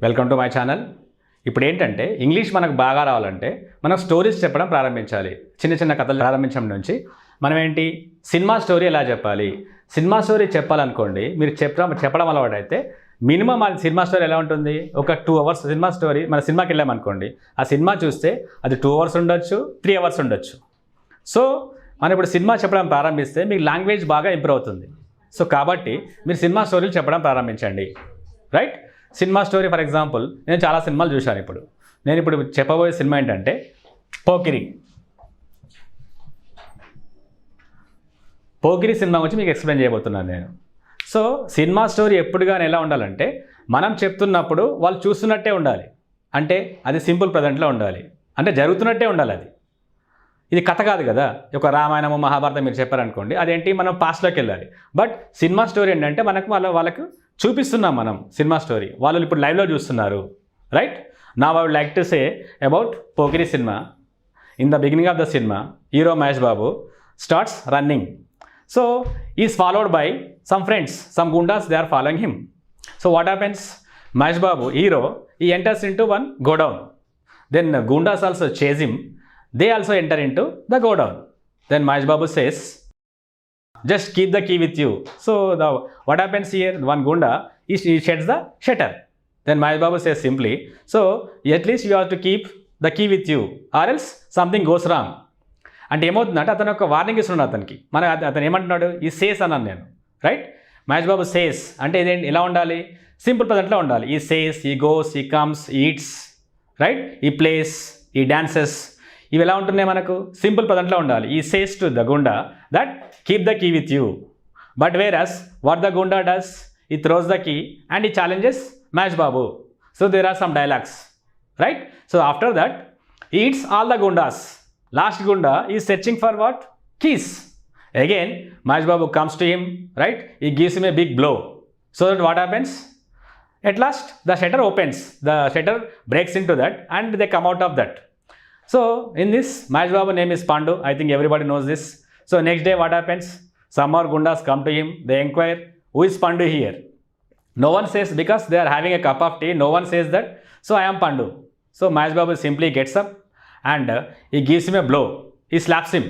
Welcome to my channel. ఇప్పుడు ఏంటంటే English మనకు బాగా రావాలంటే మనం స్టోరీస్ చెప్పడం ప్రారంభించాలి. చిన్న చిన్న కథలు ప్రారంభించడం నుంచి మనం ఏంటి సినిమా స్టోరీ ఎలా చెప్పాలి. సినిమా స్టోరీ చెప్పాలనుకోండి, మీరు చెప్పడం అలవాటు అయితే మినిమం అది సినిమా స్టోరీ ఎలా ఉంటుంది, ఒక 2 hours సినిమా స్టోరీ. మన సినిమాకి వెళ్ళామనుకోండి, ఆ సినిమా చూస్తే అది 2 hours ఉండొచ్చు, 3 hours ఉండొచ్చు. సో మనం ఇప్పుడు సినిమా చెప్పడం ప్రారంభిస్తే మీకు లాంగ్వేజ్ బాగా ఇంప్రూవ్ అవుతుంది. సో కాబట్టి మీరు సినిమా స్టోరీలు చెప్పడం ప్రారంభించండి, right. Cinema story for example, నేను చాలా సినిమాలు చూశాను. నేను ఇప్పుడు చెప్పబోయే సినిమా ఏంటంటే పోకిరి సినిమా గురించి మీకు ఎక్స్ప్లెయిన్ చేయబోతున్నాను నేను. సో సినిమా స్టోరీ ఎప్పుడు కానీ ఎలా ఉండాలంటే, మనం చెప్తున్నప్పుడు వాళ్ళు చూస్తున్నట్టే ఉండాలి. అంటే అది సింపుల్ ప్రజెంట్లో ఉండాలి, అంటే జరుగుతున్నట్టే ఉండాలి. ఇది కథ కాదు కదా. ఒక రామాయణము మహాభారతం మీరు చెప్పారనుకోండి, అదేంటి మనం పాస్ట్లోకి వెళ్ళాలి. బట్ సినిమా స్టోరీ ఏంటంటే వాళ్ళకు చూపిస్తున్నాం మనం సినిమా స్టోరీ. వాళ్ళు ఇప్పుడు లైవ్లో చూస్తున్నారు, right. Now I would like to say about Pokiri cinema. In the beginning of the cinema, hero Mahesh Babu starts running. So is followed by some friends, some gundas, they are following him. So what happens? Mahesh Babu, hero, he enters into one godown. Then gundas also chase him. They also enter into the godown. Then Mahesh Babu says, just keep the key with you. So what happens here? One gunda, he sheds the shutter. Then Mahesh Babu says simply, so at least you have to keep the key with you, or else something goes wrong. అంటే ఏమవుతుందంటే అతను ఒక warning ఇస్తున్నాడు అతనికి. అతను ఏమంటున్నాడు, ఈ says అన్నాను నేను, రైట్. మహేష్ బాబు సేస్ అంటే ఇదేంటి, ఎలా ఉండాలి, సింపుల్ ప్రజెంట్లో ఉండాలి. He says, he goes, he comes, eats, right. He plays, he dances, ఇవి ఎలా ఉంటున్నాయి మనకు, సింపుల్ ప్రజెంట్లో ఉండాలి. He says to the goonda that keep the key with you. But whereas what the goonda does, he throws the key and he challenges Mahesh Babu. So there are some dialogues, right. So after that it's all the goondas. Last gunda is searching for what? Keys. Again, Mahesh Babu comes to him, right? He gives him a big blow. So that what happens? At last, the shutter opens. The shutter breaks into that and they come out of that. So, in this, Mahesh Babu name is Pandu. I think everybody knows this. So, next day what happens? Some more gundas come to him. They inquire, who is Pandu here? No one says, because they are having a cup of tea, no one says that. So, I am Pandu. So, Mahesh Babu simply gets up and he gives him a blow. He slaps him.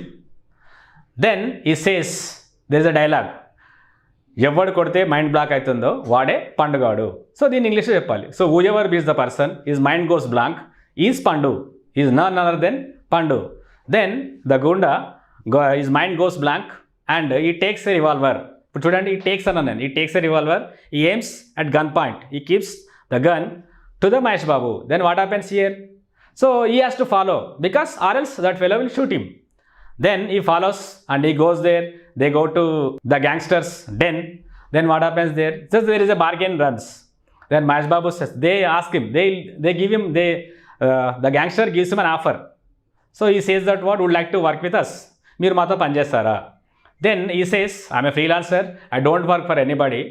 Then he says, there is a dialogue, ఎవడు కొడితే mind block అవుతుందో వాడే పండుగాడు. So దీన్ని ఇంగ్లీష్లో చెప్పాలి. So whoever beats the person his mind goes blank is Pandu, is none other than Pandu. Then the goonda his mind goes blank and he takes a revolver. ఇప్పుడు చూడండి, he takes అన్న నేను, he takes a revolver, he aims at gun point, he keeps the gun to the Mahesh Babu. Then what happens here? So he has to follow, because or else that fellow will shoot him. Then he follows and he goes there. They go to the gangsters' den. Then what happens there? Just there is a bargain runs. Then Mahesh Babu says, they ask him, they give him, the gangster gives him an offer. So he says that what, would like to work with us? Meer mato pan chestara? Then he says, I'm a freelancer, I don't work for anybody.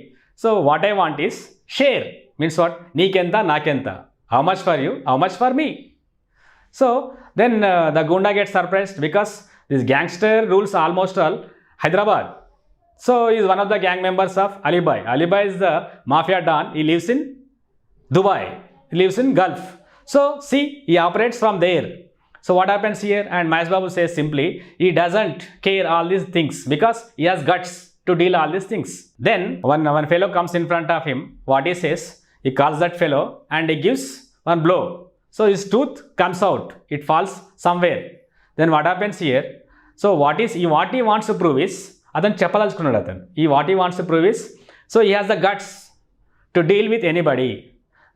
So what I want is share. Means what? Neekenta, nakenta. How much for you? How much for me? So then the gunda gets surprised, because this gangster rules almost all Hyderabad. So he is one of the gang members of Ali Bhai. Ali Bhai is the mafia don. He lives in Dubai. He lives in Gulf. So see, he operates from there. So what happens here? And Mahesh Babu says simply, he doesn't care all these things, because he has guts to deal all these things. Then one fellow comes in front of him. What he says? He calls that fellow and he gives one blow. So his tooth comes out, it falls somewhere. Then what happens here? So what he wants to prove is, అతను చెప్పదలుచుకున్నాడు అతను, what he wants to prove is, so he has the guts to deal with anybody.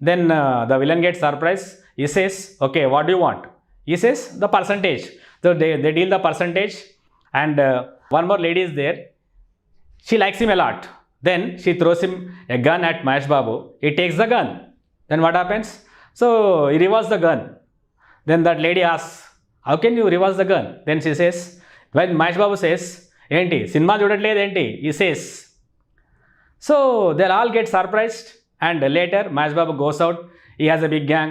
Then the villain gets surprised. He says, okay, what do you want? He says the percentage. So they deal the percentage, and one more lady is there. She likes him a lot. Then she throws him a gun at Mahesh Babu. He takes the gun. Then what happens? So he reverses the gun. Then that lady asks, how can you reverse the gun? Then she says, when Mahesh Babu says, enti cinema చూడట్లేదు enti, he says. So they'll all get surprised, and later Mahesh Babu goes out. He has a big gang,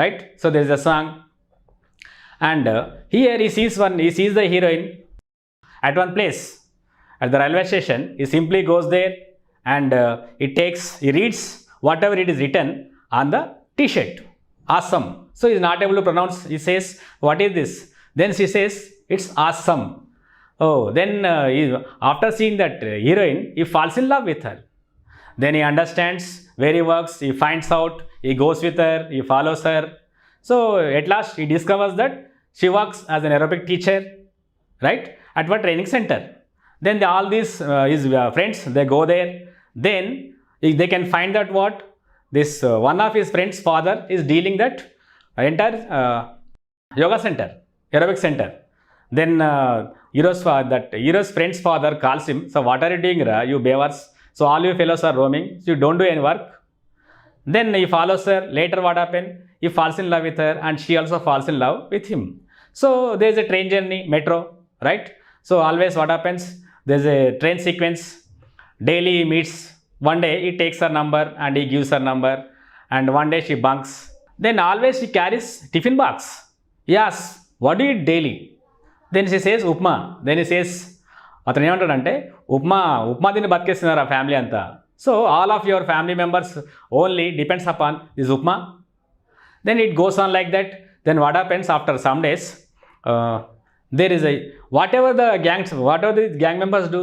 right? So there is a song, and here he sees the heroine at one place at the railway station. He simply goes there and he reads whatever it is written on the t-shirt. Awesome. So he's not able to pronounce. He says, what is this? Then she says, it's awesome. Oh, then after seeing that heroine, he falls in love with her. Then he understands where he works, he finds out, he goes with her, he follows her. So at last he discovers that she works as an aerobic teacher, right, at one training center. Then all these his friends, they go there. Then they can find that what this one of his friend's father is dealing that entire yoga center, aerobic center. Then hero's friend's father calls him. So what are you doing, you beavers? So all you fellows are roaming. So you don't do any work. Then he follows her. Later what happened? He falls in love with her and she also falls in love with him. So there is a train journey, metro, right? So always what happens? There is a train sequence. Daily he meets. One day he takes her number and he gives her number. And one day she bunks. Then always she carries tiffin box. Yes, what do you eat daily? Then she says upma. Then he says, అతను ఏమంటాడంటే ఉప్మా తిని బతికేస్తున్నారు ఆ family అంతా. So all of your family members only depends upon this upma. Then it goes on like that. Then what happens after some days? There is whatever the gang members do,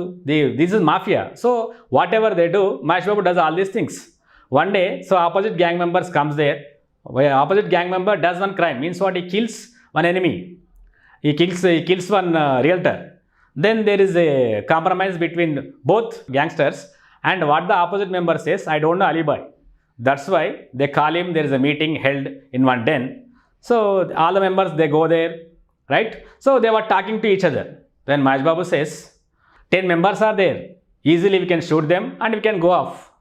this is mafia. So whatever they do, Mahesh Babu does all these things. One day, so opposite gang members comes there. Opposite gang member does one crime. Means what? He kills one enemy. He kills one realtor. Then there is a compromise between both gangsters. And what the opposite member says, I don't know alibi. That's why they call him. There is a meeting held in one den. So all the members, they go there, right? So they were talking to each other. Then Mahesh Babu says, 10 members are there. Easily we can shoot them and we can go off.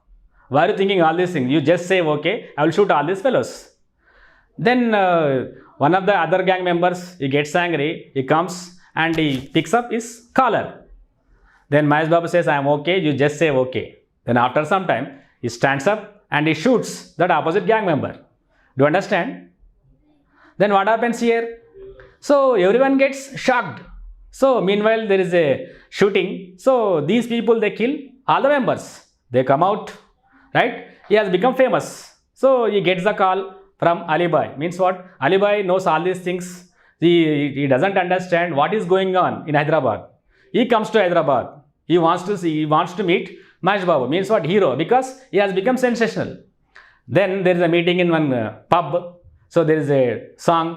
Why are you thinking all these things? You just say, okay, I will shoot all these fellows. Then one of the other gang members, he gets angry. He comes and he picks up his collar. Then Mahesh Babu says, I am okay. You just say okay. Then after some time, he stands up and he shoots that opposite gang member. Do you understand? Then what happens here? So everyone gets shocked. So meanwhile there is a shooting. So these people, they kill all the members. They come out, right? He has become famous. So he gets the call from alibi. Means what? Alibi knows all these things. He doesn't understand what is going on in Hyderabad. He comes to Hyderabad. He wants to meet Mahesh Babu. Means what? Hero. Because he has become sensational. Then there is a meeting in one pub. So there is a song.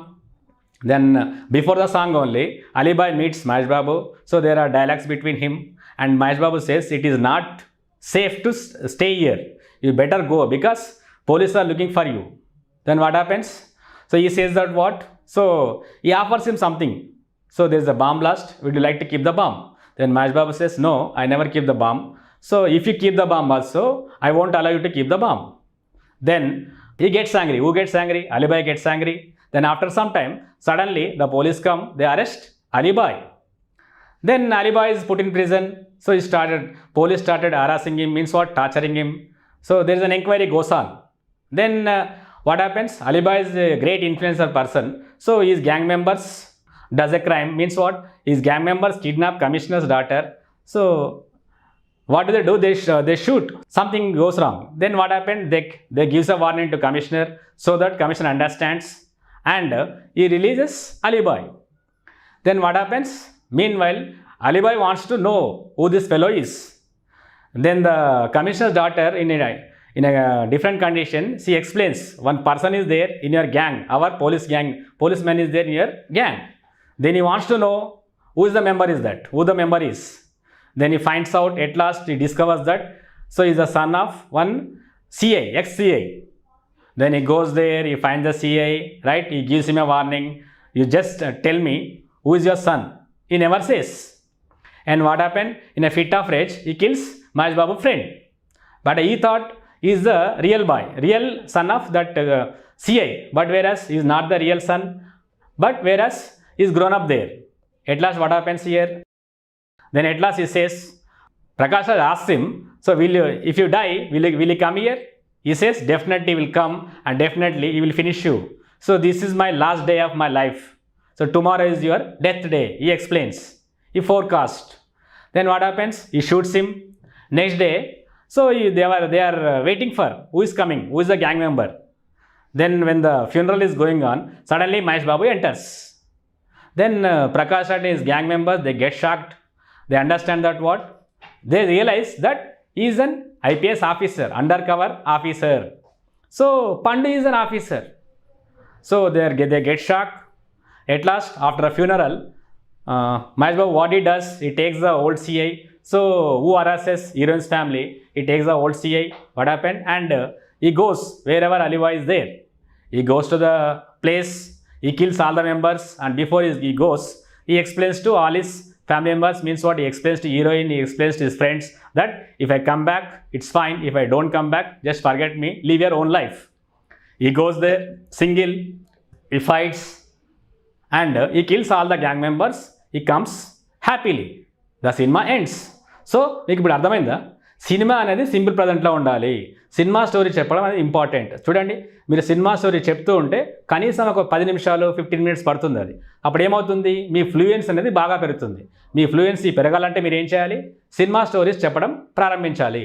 Then before the song only, Alibai meets Mahesh Babu. So there are dialogues between him. And Mahesh Babu says, it is not safe to stay here. You better go because police are looking for you. Then what happens? So he says that what? So he offers him something. So there is a bomb blast. Would you like to keep the bomb? Then Mahesh Babu says, no, I never keep the bomb. So if you keep the bomb also, I won't allow you to keep the bomb. Then he gets angry. Who gets angry? Alibai gets angry. Then after some time, suddenly the police come. They arrest Alibai. Then Alibai is put in prison. So police started harassing him. Means what? Torturing him. So there is an inquiry goes on. Then what happens? Alibai is a great influencer person. So his gang members does a crime. Means what? His gang members kidnap commissioner's daughter. So what do? They shoot. Something goes wrong. Then what happened? They gives a warning to commissioner so that commissioner understands and he releases Alibai. Then what happens? Meanwhile, Alibai wants to know who this fellow is. Then the commissioner's daughter in a different condition, she explains, one person is there in your gang, our policeman is there in your gang. Then he wants to know who the member is. Then he finds out, at last he discovers that, so he is the son of one CI, ex-CI. Then he goes there, he finds the CI, right? He gives him a warning. You just tell me who is your son. He never says. And what happened? In a fit of rage, he kills Mahesh Babu's friend. But he thought he is the real boy, real son of that CI. But whereas he is not the real son, but whereas he is grown up there. At last what happens here? Then at last he says, Prakash asks him, so if you die, will you come here? He says, definitely will come and definitely he will finish you. So this is my last day of my life. So tomorrow is your death day. He explains. He forecasts. Then what happens? He shoots him. Next day, so they are waiting for who is coming, who is the gang member. Then when the funeral is going on, suddenly Mahesh Babu enters. Then Prakash and his gang members, they get shocked. They understand that what? They realize that he is an IPS officer, undercover officer. So Pandu is an officer. So they get shocked. At last, after a funeral, Mahesh Babu, what he does, he takes the old CI. So who harasses heroine's family? He takes the old CI. What happened? And he goes wherever Aliva is there. He goes to the place. He kills all the members. And before he goes, he explains to all his family members. Means what? He explains to heroine. He explains to his friends that if I come back, it's fine. If I don't come back, just forget me. Live your own life. He goes there single. He fights. And he kills all the gang members. He comes happily. The cinema ends. So మీకు ఇప్పుడు అర్థమైందా? Cinema అనేది simple ప్రజెంట్లో ఉండాలి. Cinema story చెప్పడం అనేది important. చూడండి, మీరు సినిమా స్టోరీ చెప్తూ ఉంటే కనీసం ఒక 10 నిమిషాలు 15 మినిట్స్ పడుతుంది అది. అప్పుడు ఏమవుతుంది? మీ ఫ్లూయెన్స్ అనేది బాగా పెరుగుతుంది. మీ ఫ్లూయెన్సీ పెరగాలంటే మీరు ఏం చేయాలి? సినిమా స్టోరీస్ చెప్పడం ప్రారంభించాలి.